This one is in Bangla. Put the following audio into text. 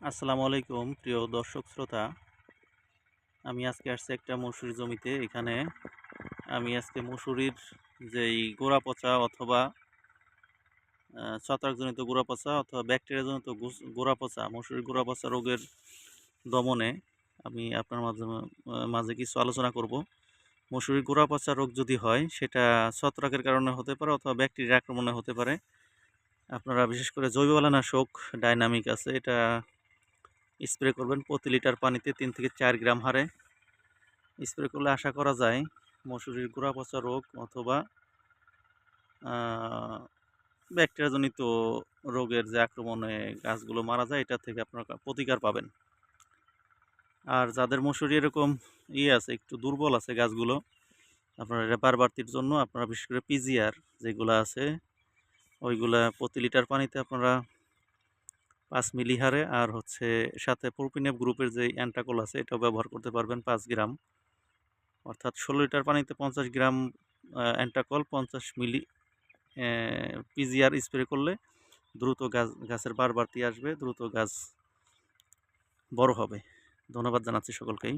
আসসালামু আলাইকুম প্রিয় দর্শক শ্রোতা। আমি আজকে আসছি একটা মসুরি জমিতে। এখানে আমি আজকে মসুরির যেই গোড়া পচা অথবা ছত্রাকজনিত গোড়া পচা অথবা ব্যাকটেরিয়াজনিত গোড়া পচা, মসুরির গোড়া পচা রোগের দমনে আমি আপনার মাঝে কিছু আলোচনা করব। মসুরির গোড়া পচা রোগ যদি হয় সেটা ছত্রাকের কারণে হতে পারে অথবা ব্যাকটেরিয়ার আক্রমণে হতে পারে। আপনারা বিশেষ করে জৈব বালানাশক ডাইনামিক আছে, এটা স্প্রে করবেন প্রতি লিটার পানিতে 3 থেকে 4 গ্রাম হারে। স্প্রে করলে আশা করা যায় মসুরির গোড়া পচা রোগ অথবা ব্যাকটেরিয়াজনিত রোগের যে আক্রমণে গাছগুলো মারা যায় এটা থেকে আপনারা প্রতিকার পাবেন। আর যাদের মসুরি এরকম আছে, একটু দুর্বল আছে গাছগুলো, আপনারা রেপার বাড়তির জন্য আপনারা বিশেষ করে পিজিআর যেগুলো আছে ওইগুলা প্রতি লিটার পানিতে আপনারা 5 মিলি হারে, আর সাথে প্রোপিনেপ গ্রুপের যে অ্যান্টাকল আছে এটাও ব্যবহার করতে পারবেন 5 গ্রাম, অর্থাৎ 16 লিটার পানিতে 50 গ্রাম অ্যান্টাকল, 50 মিলি পিজিআর স্প্রে করলে দ্রুত গাছের বাড়তি আসবে, দ্রুত গাছ বড় হবে। ধন্যবাদ জানাচ্ছি সকলকেই।